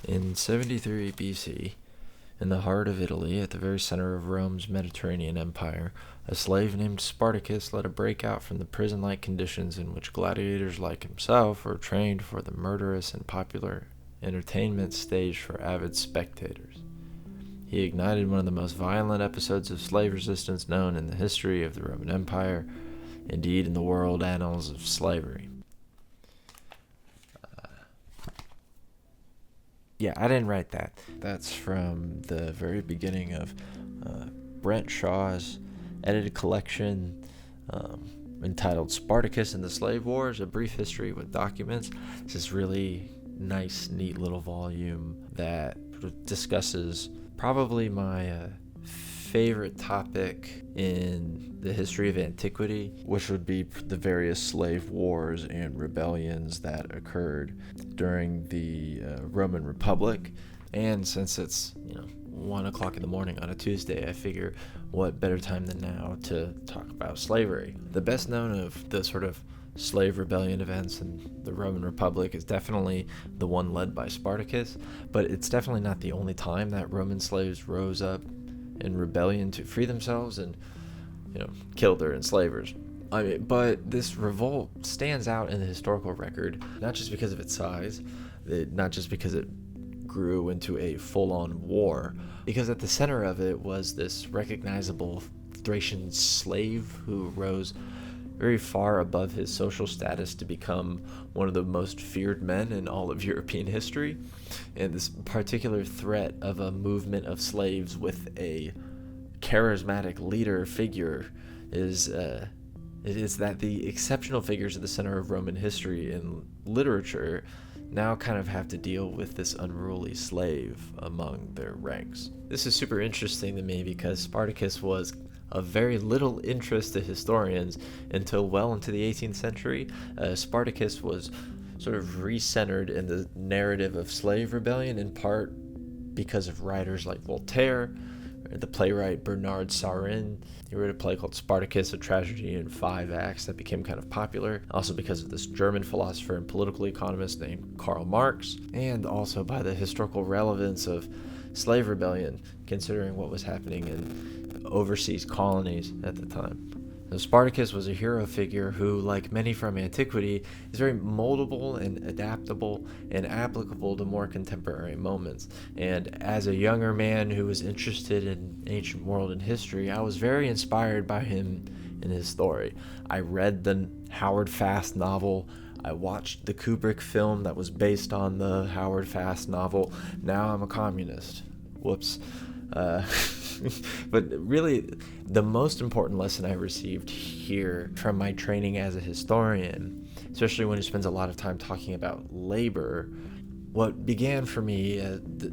In 73 BC, in the heart of Italy, at the very center of Rome's Mediterranean Empire, a slave named Spartacus led a breakout from the prison-like conditions in which gladiators like himself were trained for the murderous and popular entertainment staged for avid spectators. He ignited one of the most violent episodes of slave resistance known in the history of the Roman Empire, indeed in the world annals of slavery. Yeah, I didn't write that. That's from the very beginning of Brent Shaw's edited collection entitled Spartacus and the Slave Wars, A Brief History with Documents. It's this really nice, neat little volume that discusses probably my favorite topic in the history of antiquity, which would be the various slave wars and rebellions that occurred during the Roman Republic. And since it's 1 o'clock in the morning on a Tuesday, I figure what better time than now to talk about slavery. The best known of the sort of slave rebellion events in the Roman Republic is definitely the one led by Spartacus, but it's definitely not the only time that Roman slaves rose up in rebellion to free themselves and kill their enslavers. But this revolt stands out in the historical record, not just because of its size, not just because it grew into a full-on war, because at the center of it was this recognizable Thracian slave who rose very far above his social status to become one of the most feared men in all of European history. And this particular threat of a movement of slaves with a charismatic leader figure is that the exceptional figures at the center of Roman history and literature now kind of have to deal with this unruly slave among their ranks. This is super interesting to me because Spartacus was of very little interest to historians until well into the 18th century. Spartacus was sort of recentered in the narrative of slave rebellion, in part because of writers like Voltaire, the playwright Bernard Sarin. He wrote a play called Spartacus, a tragedy in 5 acts that became kind of popular. Also because of this German philosopher and political economist named Karl Marx, and also by the historical relevance of slave rebellion, considering what was happening in overseas colonies at the time. So Spartacus was a hero figure who, like many from antiquity, is very moldable and adaptable and applicable to more contemporary moments. And as a younger man who was interested in ancient world and history, I was very inspired by him and his story. I read the Howard Fast novel. I watched the Kubrick film that was based on the Howard Fast novel. Now I'm a communist. Whoops. But really, the most important lesson I received here from my training as a historian, especially when he spends a lot of time talking about labor, what began for me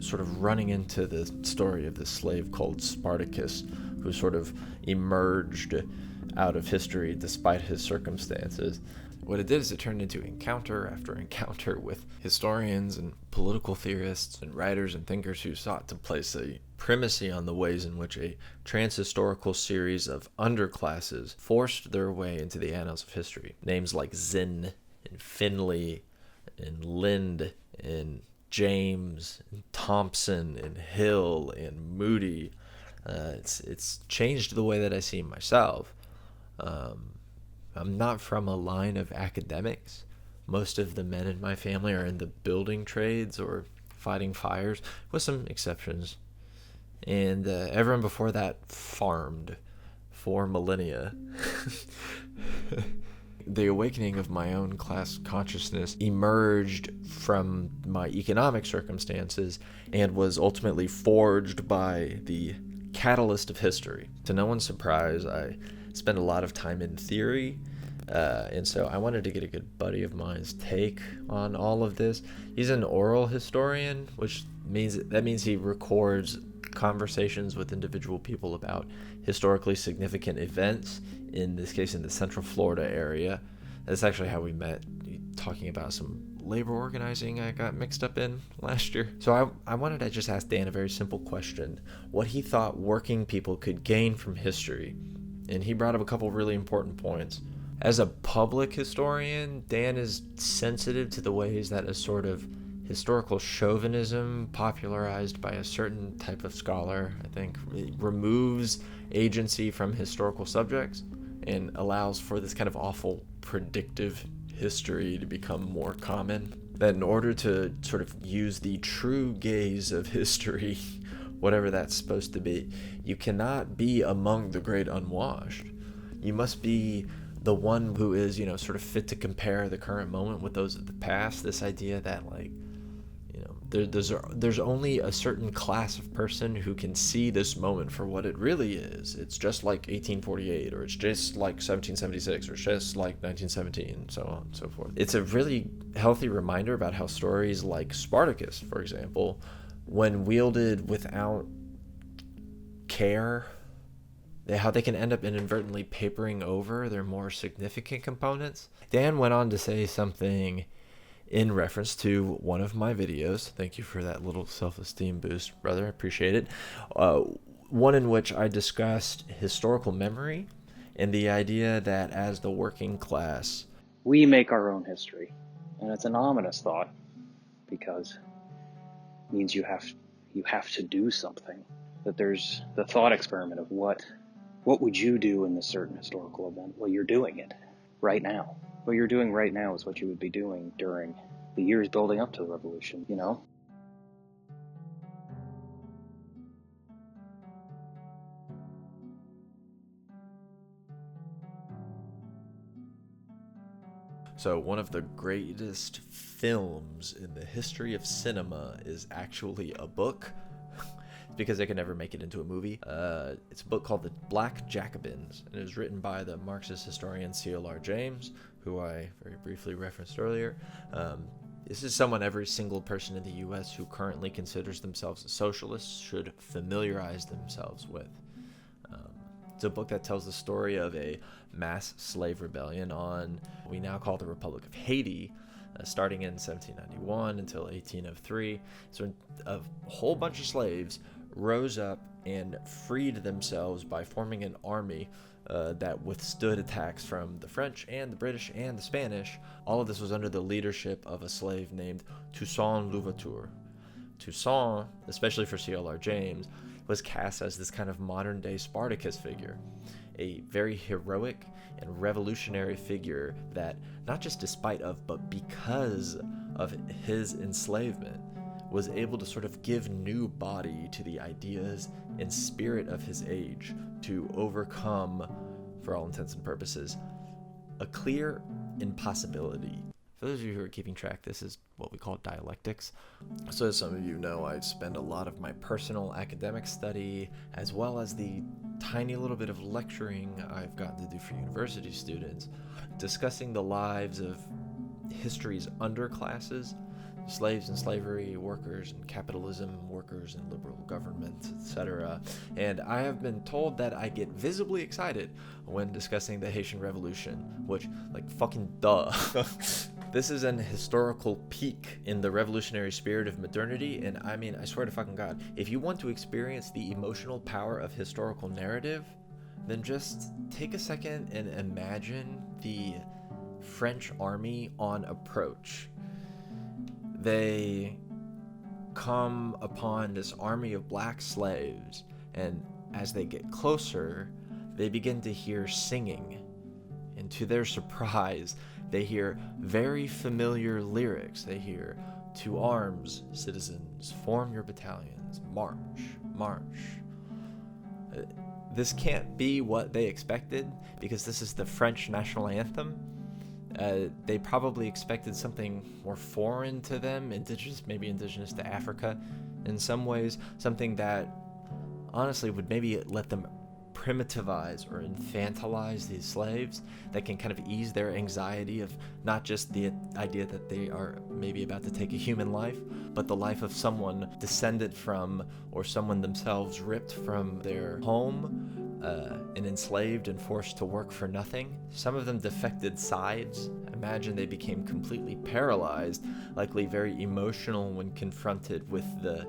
sort of running into the story of this slave called Spartacus, who sort of emerged out of history despite his circumstances. What it did is it turned into encounter after encounter with historians and political theorists and writers and thinkers who sought to place a primacy on the ways in which a trans-historical series of underclasses forced their way into the annals of history. Names like Zinn and Finley and Lind and James and Thompson and Hill and Moody. It's changed the way that I see myself. I'm not from a line of academics. Most of the men in my family are in the building trades or fighting fires, with some exceptions. And everyone before that farmed for millennia. The awakening of my own class consciousness emerged from my economic circumstances and was ultimately forged by the catalyst of history. To no one's surprise, I spend a lot of time in theory, and so I wanted to get a good buddy of mine's take on all of this. He's an oral historian, which means he records conversations with individual people about historically significant events, in this case in the Central Florida area. That's actually how we met, talking about some labor organizing I got mixed up in last year. So I wanted to just ask Dan a very simple question: what he thought working people could gain from history. And he brought up a couple really important points. As a public historian, Dan is sensitive to the ways that a sort of historical chauvinism popularized by a certain type of scholar. I think it removes agency from historical subjects and allows for this kind of awful predictive history to become more common. That in order to sort of use the true gaze of history, whatever that's supposed to be, you cannot be among the great unwashed. You must be the one who is, sort of fit to compare the current moment with those of the past. This idea that, there's only a certain class of person who can see this moment for what it really is. It's just like 1848, or it's just like 1776, or it's just like 1917, so on and so forth. It's a really healthy reminder about how stories like Spartacus, for example, when wielded without care, how they can end up inadvertently papering over their more significant components. Dan went on to say something in reference to one of my videos. Thank you for that little self-esteem boost, brother. I appreciate it. One in which I discussed historical memory and the idea that as the working class, we make our own history. And it's an ominous thought, because it means you have to do something. That there's the thought experiment of what would you do in this certain historical event? Well, you're doing it right now. What you're doing right now is what you would be doing during the years building up to the revolution, So one of the greatest films in the history of cinema is actually a book, because they could never make it into a movie. It's a book called The Black Jacobins, and it was written by the Marxist historian C.L.R. James, who I very briefly referenced earlier. This is someone every single person in the U.S. who currently considers themselves a socialist should familiarize themselves with. It's a book that tells the story of a mass slave rebellion on what we now call the Republic of Haiti, starting in 1791 until 1803. So a whole bunch of slaves rose up and freed themselves by forming an army that withstood attacks from the French and the British and the Spanish. All of this was under the leadership of a slave named Toussaint Louverture. Toussaint, especially for C.L.R. James, was cast as this kind of modern-day Spartacus figure, a very heroic and revolutionary figure that, not just despite of, but because of his enslavement, was able to sort of give new body to the ideas and spirit of his age to overcome, for all intents and purposes, a clear impossibility. For those of you who are keeping track, this is what we call dialectics. So as some of you know, I spend a lot of my personal academic study, as well as the tiny little bit of lecturing I've gotten to do for university students, discussing the lives of history's underclasses, slaves and slavery, workers and capitalism, workers and liberal government, etc. And I have been told that I get visibly excited when discussing the Haitian Revolution, which, fucking duh. This is an historical peak in the revolutionary spirit of modernity, and I swear to fucking God, if you want to experience the emotional power of historical narrative, then just take a second and imagine the French army on approach. They come upon this army of black slaves, and as they get closer, they begin to hear singing. And to their surprise, they hear very familiar lyrics. They hear, "To arms, citizens, form your battalions, march, march." This can't be what they expected, because this is the French national anthem. They probably expected something more foreign to them, maybe indigenous to Africa in some ways, something that honestly would maybe let them primitivize or infantilize these slaves, that can kind of ease their anxiety of not just the idea that they are maybe about to take a human life, but the life of someone descended from, or someone themselves ripped from their home, and enslaved and forced to work for nothing. Some of them defected sides. Imagine they became completely paralyzed, likely very emotional when confronted with the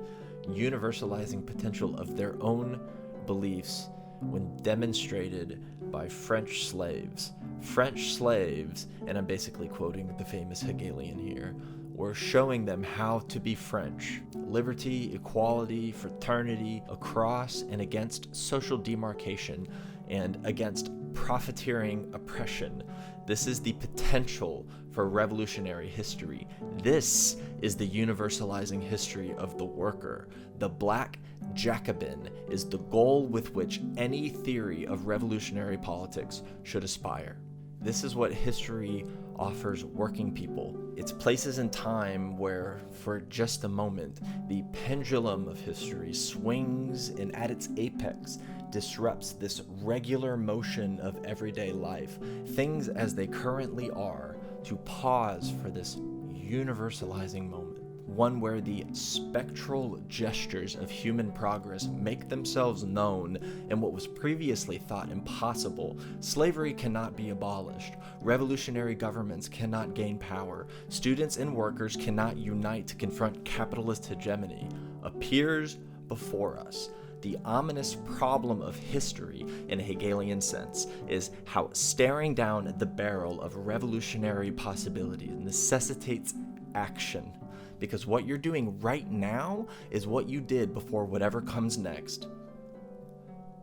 universalizing potential of their own beliefs when demonstrated by French slaves. French slaves, and I'm basically quoting the famous Hegelian here, We're showing them how to be French. Liberty, equality, fraternity, across and against social demarcation, and against profiteering oppression. This is the potential for revolutionary history. This is the universalizing history of the worker. The Black Jacobin is the goal with which any theory of revolutionary politics should aspire. This is what history offers working people. It's places in time where, for just a moment, the pendulum of history swings and at its apex disrupts this regular motion of everyday life, things as they currently are, to pause for this universalizing moment. One where the spectral gestures of human progress make themselves known in what was previously thought impossible. Slavery cannot be abolished. Revolutionary governments cannot gain power. Students and workers cannot unite to confront capitalist hegemony. Appears before us. The ominous problem of history, in a Hegelian sense, is how staring down at the barrel of revolutionary possibilities necessitates action. Because what you're doing right now is what you did before whatever comes next.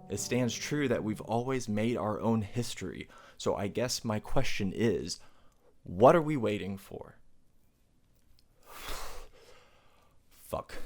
It stands true that we've always made our own history. So I guess my question is, what are we waiting for? Fuck.